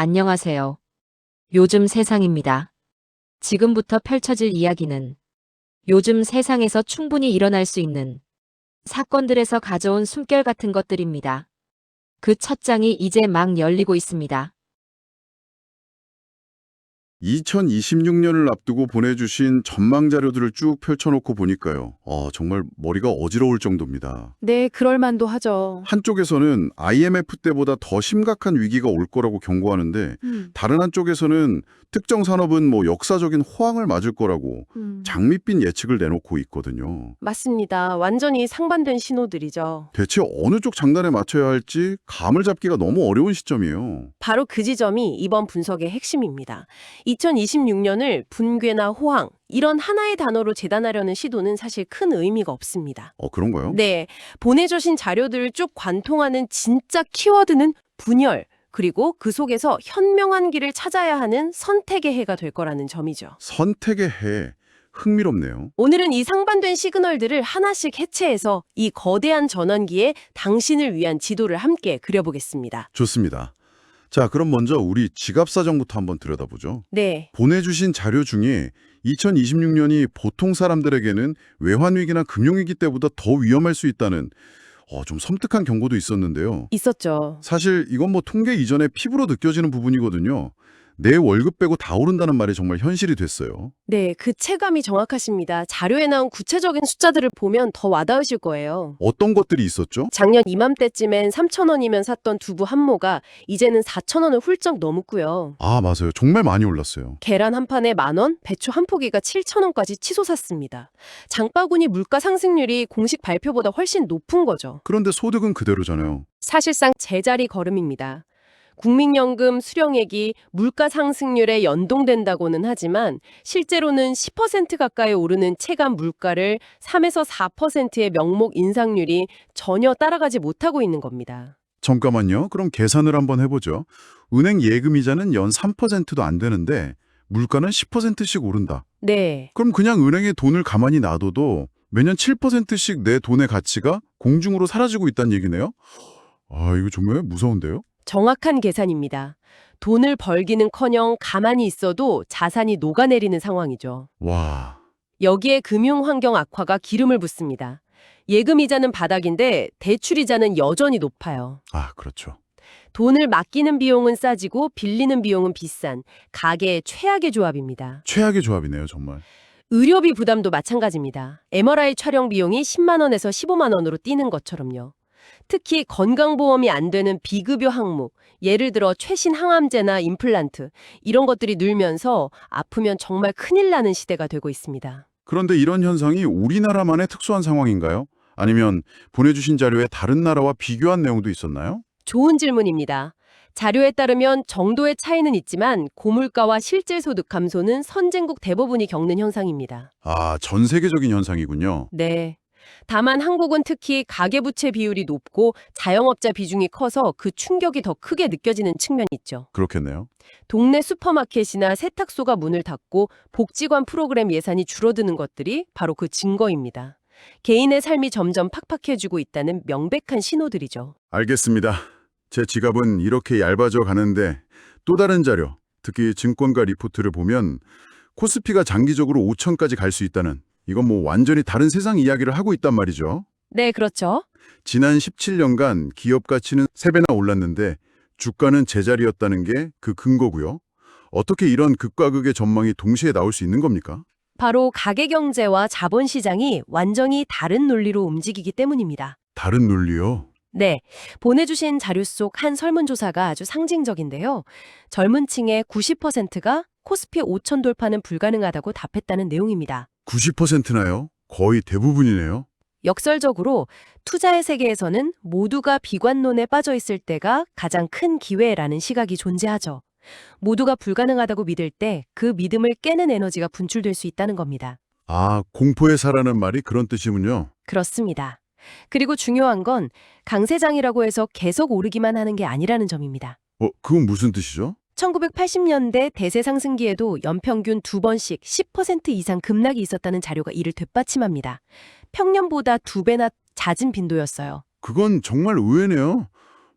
안녕하세요. 요즘 세상입니다. 지금부터 펼쳐질 이야기는 요즘 세상에서 충분히 일어날 수 있는 사건들에서 가져온 숨결 같은 것들입니다. 그 첫 장이 이제 막 열리고 있습니다. 2026년을 앞두고 보내주신 전망 자료들을 쭉 펼쳐놓고 보니까요. 정말 머리가 어지러울 정도입니다. 네, 그럴 만도 하죠. 한쪽에서는 IMF 때보다 더 심각한 위기가 올 거라고 경고하는데 다른 한쪽에서는 특정 산업은 역사적인 호황을 맞을 거라고 장밋빛 예측을 내놓고 있거든요. 맞습니다. 완전히 상반된 신호들이죠. 대체 어느 쪽 장단에 맞춰야 할지 감을 잡기가 너무 어려운 시점이에요. 바로 그 지점이 이번 분석의 핵심입니다. 2026년을 붕괴나 호황, 이런 하나의 단어로 재단하려는 시도는 사실 큰 의미가 없습니다. 그런가요? 네, 보내주신 자료들을 쭉 관통하는 진짜 키워드는 분열, 그리고 그 속에서 현명한 길을 찾아야 하는 선택의 해가 될 거라는 점이죠. 선택의 해. 흥미롭네요. 오늘은 이 상반된 시그널들을 하나씩 해체해서 이 거대한 전환기에 당신을 위한 지도를 함께 그려보겠습니다. 좋습니다. 자, 그럼 먼저 우리 지갑 사정부터 한번 들여다보죠. 네, 보내주신 자료 중에 2026년이 보통 사람들에게는 외환위기나 금융위기 때보다 더 위험할 수 있다는 좀 섬뜩한 경고도 있었는데요. 있었죠. 사실 이건 통계 이전에 피부로 느껴지는 부분이거든요. 내 월급 빼고 다 오른다는 말이 정말 현실이 됐어요. 네, 그 체감이 정확하십니다. 자료에 나온 구체적인 숫자들을 보면 더 와닿으실 거예요. 어떤 것들이 있었죠? 작년 이맘때쯤엔 3,000원이면 샀던 두부 한 모가 이제는 4,000원을 훌쩍 넘었고요. 아, 맞아요. 정말 많이 올랐어요. 계란 한 판에 10,000원, 배추 한 포기가 7,000원까지 치솟았습니다. 장바구니 물가 상승률이 공식 발표보다 훨씬 높은 거죠. 그런데 소득은 그대로잖아요. 사실상 제자리 걸음입니다. 국민연금 수령액이 물가 상승률에 연동된다고는 하지만 실제로는 10% 가까이 오르는 체감 물가를 3에서 4%의 명목 인상률이 전혀 따라가지 못하고 있는 겁니다. 잠깐만요. 그럼 계산을 한번 해보죠. 은행 예금이자는 연 3%도 안 되는데 물가는 10%씩 오른다. 네, 그럼 그냥 은행에 돈을 가만히 놔둬도 매년 7%씩 내 돈의 가치가 공중으로 사라지고 있다는 얘기네요? 아, 이거 정말 무서운데요? 정확한 계산입니다. 돈을 벌기는커녕 가만히 있어도 자산이 녹아내리는 상황이죠. 와, 여기에 금융환경 악화가 기름을 붓습니다. 예금이자는 바닥인데 대출이자는 여전히 높아요. 그렇죠. 돈을 맡기는 비용은 싸지고 빌리는 비용은 비싼 가계의 최악의 조합입니다. 최악의 조합이네요, 정말. 의료비 부담도 마찬가지입니다. MRI 촬영 비용이 10만 원에서 15만 원으로 뛰는 것처럼요. 특히 건강보험이 안 되는 비급여 항목, 예를 들어 최신 항암제나 임플란트, 이런 것들이 늘면서 아프면 정말 큰일 나는 시대가 되고 있습니다. 그런데 이런 현상이 우리나라만의 특수한 상황인가요? 아니면 보내주신 자료에 다른 나라와 비교한 내용도 있었나요? 좋은 질문입니다. 자료에 따르면 정도의 차이는 있지만 고물가와 실질 소득 감소는 선진국 대부분이 겪는 현상입니다. 전 세계적인 현상이군요. 네. 다만 한국은 특히 가계부채 비율이 높고 자영업자 비중이 커서 그 충격이 더 크게 느껴지는 측면이 있죠. 그렇겠네요. 동네 슈퍼마켓이나 세탁소가 문을 닫고 복지관 프로그램 예산이 줄어드는 것들이 바로 그 증거입니다. 개인의 삶이 점점 팍팍해지고 있다는 명백한 신호들이죠. 알겠습니다. 제 지갑은 이렇게 얇아져 가는데 또 다른 자료, 특히 증권가 리포트를 보면 코스피가 장기적으로 5천까지 갈 수 있다는 이건 완전히 다른 세상 이야기를 하고 있단 말이죠. 네, 그렇죠. 지난 17년간 기업 가치는 3배나 올랐는데 주가는 제자리였다는 게 그 근거고요. 어떻게 이런 극과 극의 전망이 동시에 나올 수 있는 겁니까? 바로 가계경제와 자본시장이 완전히 다른 논리로 움직이기 때문입니다. 다른 논리요? 네, 보내주신 자료 속 한 설문조사가 아주 상징적인데요. 젊은 층의 90%가 코스피 5천 돌파는 불가능하다고 답했다는 내용입니다. 90%나요? 거의 대부분이네요. 역설적으로 투자의 세계에서는 모두가 비관론에 빠져 있을 때가 가장 큰 기회라는 시각이 존재하죠. 모두가 불가능하다고 믿을 때 그 믿음을 깨는 에너지가 분출될 수 있다는 겁니다. 공포에 사라는 말이 그런 뜻이군요. 그렇습니다. 그리고 중요한 건 강세장이라고 해서 계속 오르기만 하는 게 아니라는 점입니다. 그건 무슨 뜻이죠? 1980년대 대세 상승기에도 연평균 2번씩 10% 이상 급락이 있었다는 자료가 이를 되받침합니다. 평년보다 2배나 잦은 빈도였어요. 그건 정말 의외네요.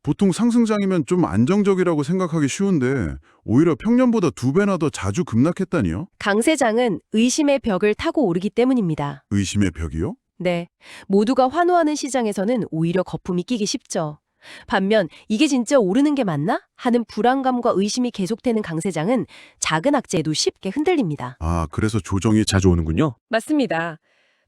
보통 상승장이면 좀 안정적이라고 생각하기 쉬운데 오히려 평년보다 2배나 더 자주 급락했다니요? 강세장은 의심의 벽을 타고 오르기 때문입니다. 의심의 벽이요? 네, 모두가 환호하는 시장에서는 오히려 거품이 끼기 쉽죠. 반면 이게 진짜 오르는 게 맞나? 하는 불안감과 의심이 계속되는 강세장은 작은 악재에도 쉽게 흔들립니다. 아, 그래서 조정이 자주 오는군요. 맞습니다.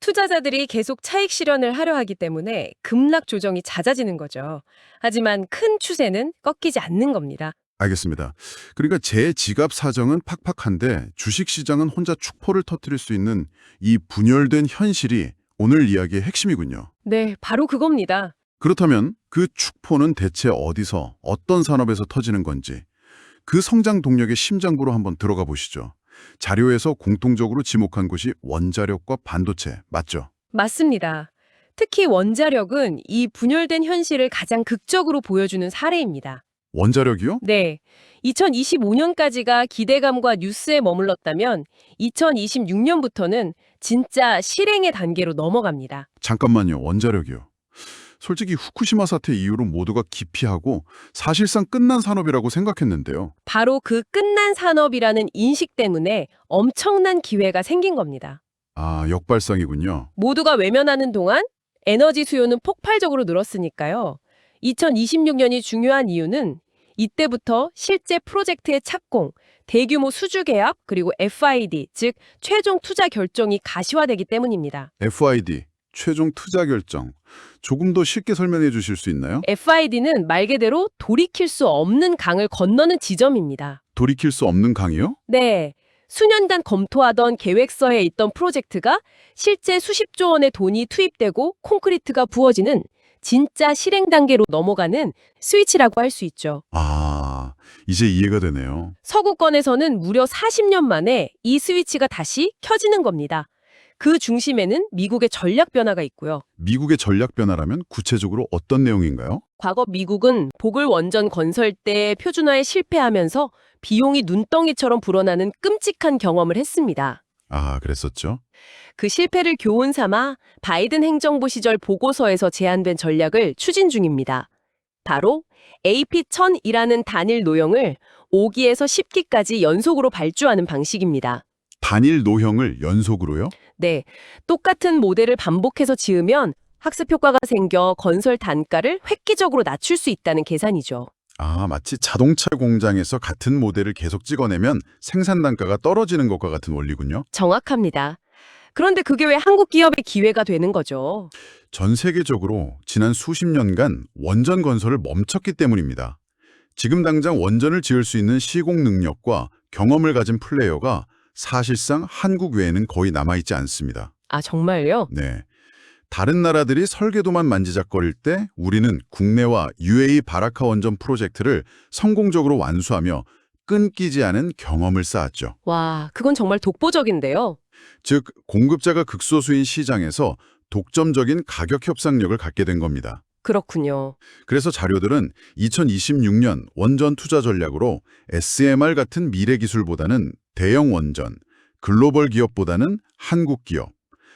투자자들이 계속 차익 실현을 하려 하기 때문에 급락 조정이 잦아지는 거죠. 하지만 큰 추세는 꺾이지 않는 겁니다. 알겠습니다. 그러니까 제 지갑 사정은 팍팍한데 주식시장은 혼자 축포를 터뜨릴 수 있는 이 분열된 현실이 오늘 이야기의 핵심이군요. 네, 바로 그겁니다. 그렇다면 그 축포는 대체 어디서 어떤 산업에서 터지는 건지 그 성장 동력의 심장부로 한번 들어가 보시죠. 자료에서 공통적으로 지목한 곳이 원자력과 반도체, 맞죠? 맞습니다. 특히 원자력은 이 분열된 현실을 가장 극적으로 보여주는 사례입니다. 원자력이요? 네, 2025년까지가 기대감과 뉴스에 머물렀다면 2026년부터는 진짜 실행의 단계로 넘어갑니다. 잠깐만요, 원자력이요. 솔직히 후쿠시마 사태 이후로 모두가 기피하고 사실상 끝난 산업이라고 생각했는데요. 바로 그 끝난 산업이라는 인식 때문에 엄청난 기회가 생긴 겁니다. 아, 역발상이군요. 모두가 외면하는 동안 에너지 수요는 폭발적으로 늘었으니까요. 2026년이 중요한 이유는 이때부터 실제 프로젝트의 착공, 대규모 수주 계약, 그리고 FID, 즉 최종 투자 결정이 가시화되기 때문입니다. FID, 최종 투자 결정. 조금 더 쉽게 설명해 주실 수 있나요? FID는 말 그대로 돌이킬 수 없는 강을 건너는 지점입니다. 돌이킬 수 없는 강이요? 네. 수년간 검토하던 계획서에 있던 프로젝트가 실제 수십조 원의 돈이 투입되고 콘크리트가 부어지는 진짜 실행 단계로 넘어가는 스위치라고 할 수 있죠. 아, 이제 이해가 되네요. 서구권에서는 무려 40년 만에 이 스위치가 다시 켜지는 겁니다. 그 중심에는 미국의 전략 변화가 있고요. 미국의 전략 변화라면 구체적으로 어떤 내용인가요? 과거 미국은 보글 원전 건설 때 표준화에 실패하면서 비용이 눈덩이처럼 불어나는 끔찍한 경험을 했습니다. 아, 그랬었죠. 그 실패를 교훈 삼아 바이든 행정부 시절 보고서에서 제안된 전략을 추진 중입니다. 바로 AP1000이라는 단일 노형을 5기에서 10기까지 연속으로 발주하는 방식입니다. 단일 노형을 연속으로요? 네, 똑같은 모델을 반복해서 지으면 학습 효과가 생겨 건설 단가를 획기적으로 낮출 수 있다는 계산이죠. 아, 마치 자동차 공장에서 같은 모델을 계속 찍어내면 생산 단가가 떨어지는 것과 같은 원리군요. 정확합니다. 그런데 그게 왜 한국 기업의 기회가 되는 거죠? 전 세계적으로 지난 수십 년간 원전 건설을 멈췄기 때문입니다. 지금 당장 원전을 지을 수 있는 시공 능력과 경험을 가진 플레이어가 사실상 한국 외에는 거의 남아있지 않습니다. 아, 정말요? 네. 다른 나라들이 설계도만 만지작거릴 때 우리는 국내와 UAE 바라카 원전 프로젝트를 성공적으로 완수하며 끊기지 않은 경험을 쌓았죠. 와, 그건 정말 독보적인데요. 즉, 공급자가 극소수인 시장에서 독점적인 가격 협상력을 갖게 된 겁니다. 그렇군요. 그래서 자료들은 2026년 원전 투자 전략으로 SMR 같은 미래 기술보다는 대형 원전, 글로벌 기업보다는 한국 기업,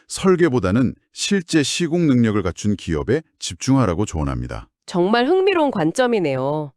설계보다는 실제 시공 능력을 갖춘 기업에 집중하라고 조언합니다. 정말 흥미로운 관점이네요.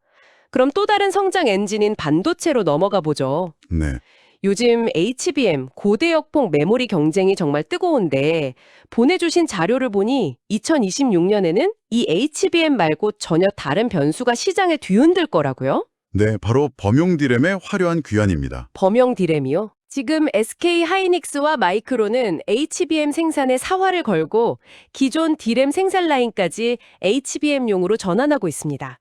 그럼 또 다른 성장 엔진인 반도체로 넘어가 보죠. 네. 요즘 HBM, 고대역폭 메모리 경쟁이 정말 뜨거운데 보내주신 자료를 보니 2026년에는 이 HBM 말고 전혀 다른 변수가 시장을 뒤흔들 거라고요? 네, 바로 범용 디램의 화려한 귀환입니다. 범용 디램이요? 지금 SK 하이닉스와 마이크론은 HBM 생산에 사활을 걸고 기존 디램 생산 라인까지 HBM용으로 전환하고 있습니다.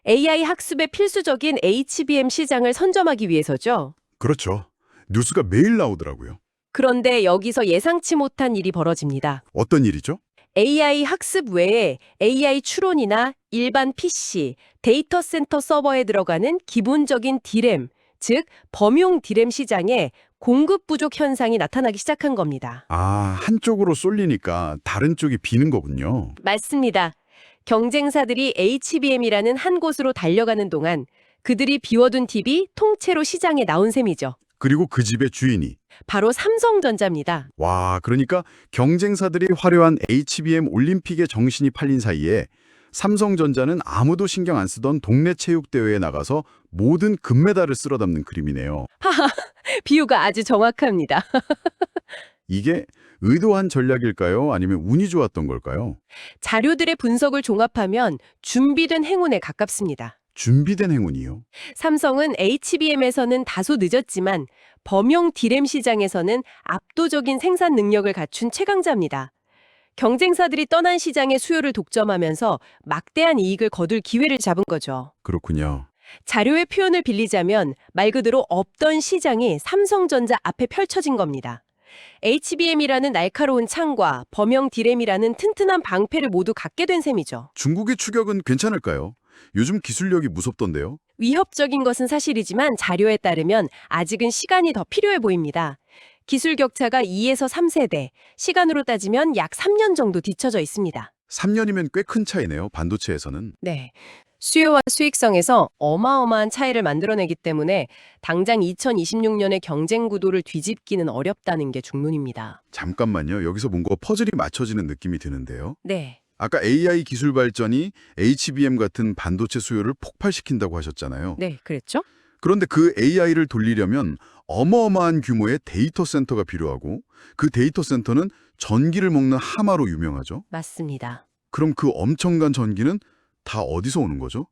AI 학습에 필수적인 HBM 시장을 선점하기 위해서죠. 그렇죠. 뉴스가 매일 나오더라고요. 그런데 여기서 예상치 못한 일이 벌어집니다. 어떤 일이죠? AI 학습 외에 AI 추론이나 일반 PC, 데이터 센터 서버에 들어가는 기본적인 디램, 즉 범용 디램 시장에 공급 부족 현상이 나타나기 시작한 겁니다. 아, 한쪽으로 쏠리니까 다른 쪽이 비는 거군요. 맞습니다. 경쟁사들이 HBM이라는 한 곳으로 달려가는 동안 그들이 비워둔 팁이 통째로 시장에 나온 셈이죠. 그리고 그 집의 주인이. 바로 삼성전자입니다. 와, 그러니까 경쟁사들이 화려한 HBM 올림픽에 정신이 팔린 사이에 삼성전자는 아무도 신경 안 쓰던 동네 체육대회에 나가서 모든 금메달을 쓸어 담는 그림이네요. 비유가 아주 정확합니다. 이게 의도한 전략일까요? 아니면 운이 좋았던 걸까요? 자료들의 분석을 종합하면 준비된 행운에 가깝습니다. 준비된 행운이요. 삼성은 HBM에서는 다소 늦었지만 범용 D램 시장에서는 압도적인 생산 능력을 갖춘 최강자입니다. 경쟁사들이 떠난 시장의 수요를 독점하면서 막대한 이익을 거둘 기회를 잡은 거죠. 그렇군요. 자료의 표현을 빌리자면 말 그대로 없던 시장이 삼성전자 앞에 펼쳐진 겁니다. HBM이라는 날카로운 창과 범용 D램이라는 튼튼한 방패를 모두 갖게 된 셈이죠. 중국의 추격은 괜찮을까요? 요즘 기술력이 무섭던데요. 위협적인 것은 사실이지만 자료에 따르면 아직은 시간이 더 필요해 보입니다. 기술 격차가 2에서 3세대, 시간으로 따지면 약 3년 정도 뒤처져 있습니다. 3년이면 꽤 큰 차이네요. 반도체에서는. 네. 수요와 수익성에서 어마어마한 차이를 만들어내기 때문에 당장 2026년의 경쟁 구도를 뒤집기는 어렵다는 게 중론입니다. 잠깐만요. 여기서 뭔가 퍼즐이 맞춰지는 느낌이 드는데요. 네. 아까 AI 기술 발전이 HBM 같은 반도체 수요를 폭발시킨다고 하셨잖아요. 네, 그랬죠? 그런데 그 AI를 돌리려면 어마어마한 규모의 데이터 센터가 필요하고 그 데이터 센터는 전기를 먹는 하마로 유명하죠. 맞습니다. 그럼 그 엄청난 전기는 다 어디서 오는 거죠?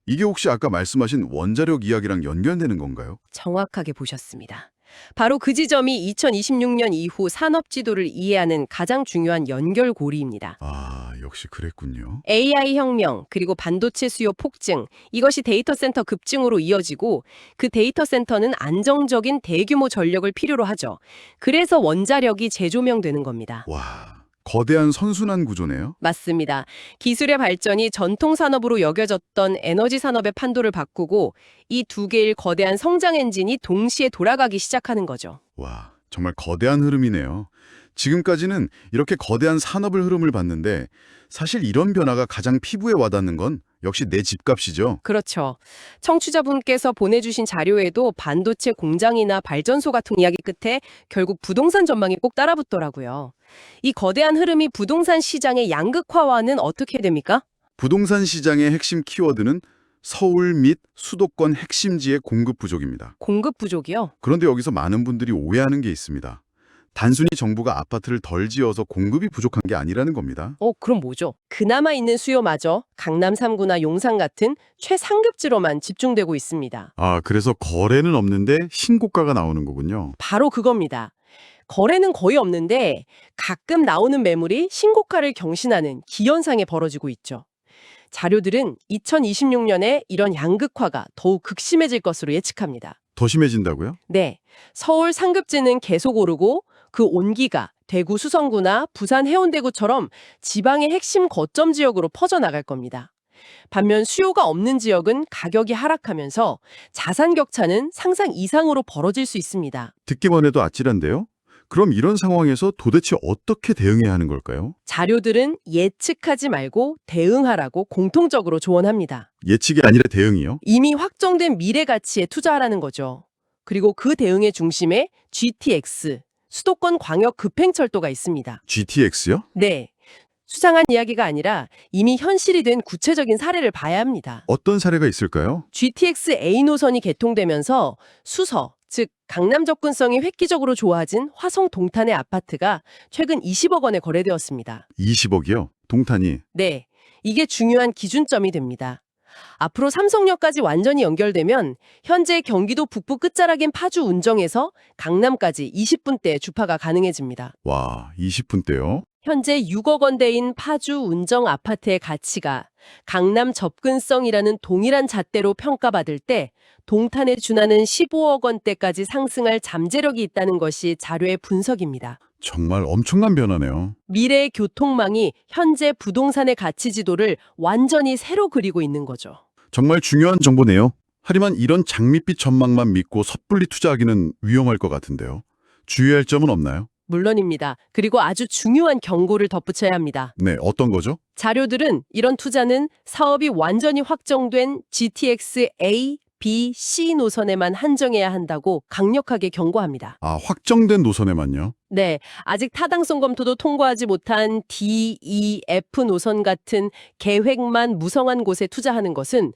이게 혹시 아까 말씀하신 원자력 이야기랑 연결되는 건가요? 정확하게 보셨습니다. 바로 그 지점이 2026년 이후 산업 지도를 이해하는 가장 중요한 연결고리입니다. 아, 역시 그랬군요. AI 혁명, 그리고 반도체 수요 폭증, 이것이 데이터 센터 급증으로 이어지고 그 데이터 센터는 안정적인 대규모 전력을 필요로 하죠. 그래서 원자력이 재조명되는 겁니다. 와, 거대한 선순환 구조네요. 맞습니다. 기술의 발전이 전통 산업으로 여겨졌던 에너지 산업의 판도를 바꾸고 이 두 개의 거대한 성장 엔진이 동시에 돌아가기 시작하는 거죠. 와, 정말 거대한 흐름이네요. 지금까지는 이렇게 거대한 산업의 흐름을 봤는데 사실 이런 변화가 가장 피부에 와닿는 건 역시 내 집값이죠. 그렇죠. 청취자분께서 보내주신 자료에도 반도체 공장이나 발전소 같은 이야기 끝에 결국 부동산 전망이 꼭 따라붙더라고요. 이 거대한 흐름이 부동산 시장의 양극화와는 어떻게 됩니까? 부동산 시장의 핵심 키워드는 서울 및 수도권 핵심지의 공급 부족입니다. 공급 부족이요? 그런데 여기서 많은 분들이 오해하는 게 있습니다. 단순히 정부가 아파트를 덜 지어서 공급이 부족한 게 아니라는 겁니다. 그럼 뭐죠? 그나마 있는 수요마저 강남 3구나 용산 같은 최상급지로만 집중되고 있습니다. 아, 그래서 거래는 없는데 신고가가 나오는 거군요. 바로 그겁니다. 거래는 거의 없는데 가끔 나오는 매물이 신고가를 경신하는 기현상이 벌어지고 있죠. 자료들은 2026년에 이런 양극화가 더욱 극심해질 것으로 예측합니다. 더 심해진다고요? 네, 서울 상급지는 계속 오르고 그 온기가 대구 수성구나 부산 해운대구처럼 지방의 핵심 거점 지역으로 퍼져나갈 겁니다. 반면 수요가 없는 지역은 가격이 하락하면서 자산 격차는 상상 이상으로 벌어질 수 있습니다. 듣기만 해도 아찔한데요? 그럼 이런 상황에서 도대체 어떻게 대응해야 하는 걸까요? 자료들은 예측하지 말고 대응하라고 공통적으로 조언합니다. 예측이 아니라 대응이요? 이미 확정된 미래 가치에 투자하라는 거죠. 그리고 그 대응의 중심에 GTX, 수도권 광역 급행철도가 있습니다. GTX요? 네, 수상한 이야기가 아니라 이미 현실이 된 구체적인 사례를 봐야 합니다. 어떤 사례가 있을까요? GTX A 노선이 개통되면서 수서, 즉 강남 접근성이 획기적으로 좋아진 화성 동탄의 아파트가 최근 20억 원에 거래되었습니다. 20억이요? 동탄이. 네, 이게 중요한 기준점이 됩니다. 앞으로 삼성역까지 완전히 연결되면 현재 경기도 북부 끝자락인 파주 운정에서 강남까지 20분대의 주파가 가능해집니다. 와, 20분대요? 현재 6억 원대인 파주 운정 아파트의 가치가 강남 접근성이라는 동일한 잣대로 평가받을 때 동탄에 준하는 15억 원대까지 상승할 잠재력이 있다는 것이 자료의 분석입니다. 정말 엄청난 변화네요. 미래의 교통망이 현재 부동산의 가치 지도를 완전히 새로 그리고 있는 거죠. 정말 중요한 정보네요. 하지만 이런 장밋빛 전망만 믿고 섣불리 투자하기는 위험할 것 같은데요. 주의할 점은 없나요? 물론입니다. 그리고 아주 중요한 경고를 덧붙여야 합니다. 네, 어떤 거죠? 자료들은 이런 투자는 사업이 완전히 확정된 GTX A, B, C 노선에만 한정해야 한다고 강력하게 경고합니다. 아, 확정된 노선에만요? 네, 아직 타당성 검토도 통과하지 못한 D, E, F 노선 같은 계획만 무성한 곳에 투자하는 것은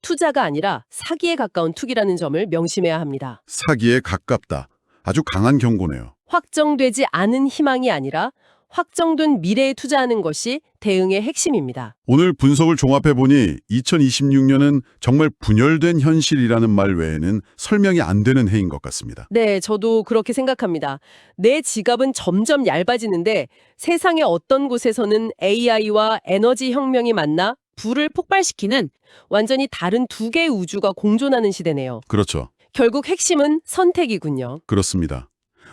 투자가 아니라 사기에 가까운 투기라는 점을 명심해야 합니다. 사기에 가깝다. 아주 강한 경고네요. 확정되지 않은 희망이 아니라 확정된 미래에 투자하는 것이 대응의 핵심입니다. 오늘 분석을 종합해보니 2026년은 정말 분열된 현실이라는 말 외에는 설명이 안 되는 해인 것 같습니다. 네, 저도 그렇게 생각합니다. 내 지갑은 점점 얇아지는데 세상의 어떤 곳에서는 AI와 에너지 혁명이 만나 불을 폭발시키는 완전히 다른 두 개의 우주가 공존하는 시대네요. 그렇죠. 결국 핵심은 선택이군요. 그렇습니다.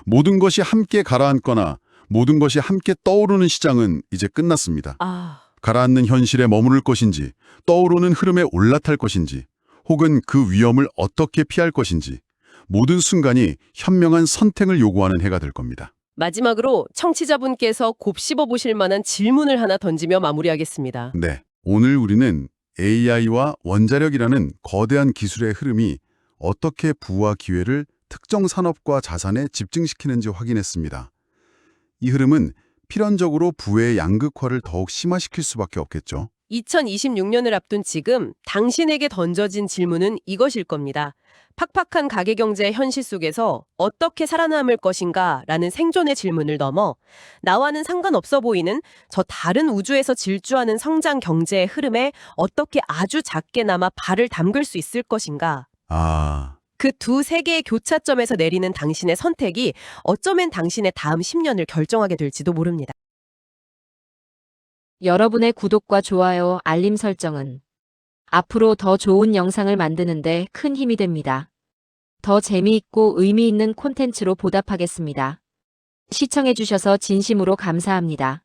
모든 것이 함께 가라앉거나 모든 것이 함께 떠오르는 시장은 이제 끝났습니다. 아, 가라앉는 현실에 머무를 것인지, 떠오르는 흐름에 올라탈 것인지, 혹은 그 위험을 어떻게 피할 것인지, 모든 순간이 현명한 선택을 요구하는 해가 될 겁니다. 마지막으로 청취자분께서 곱씹어 보실 만한 질문을 하나 던지며 마무리하겠습니다. 네, 오늘 우리는 AI와 원자력이라는 거대한 기술의 흐름이 어떻게 부와 기회를 특정 산업과 자산에 집중시키는지 확인했습니다. 이 흐름은 필연적으로 부의 양극화를 더욱 심화시킬 수밖에 없겠죠. 2026년을 앞둔 지금 당신에게 던져진 질문은 이것일 겁니다. 팍팍한 가계경제 현실 속에서 어떻게 살아남을 것인가 라는 생존의 질문을 넘어 나와는 상관없어 보이는 저 다른 우주에서 질주하는 성장 경제의 흐름에 어떻게 아주 작게나마 발을 담글 수 있을 것인가. 그 두 세계의 교차점에서 내리는 당신의 선택이 어쩌면 당신의 다음 10년을 결정하게 될지도 모릅니다. 여러분의 구독과 좋아요, 알림 설정은 앞으로 더 좋은 영상을 만드는데 큰 힘이 됩니다. 더 재미있고 의미 있는 콘텐츠로 보답하겠습니다. 시청해주셔서 진심으로 감사합니다.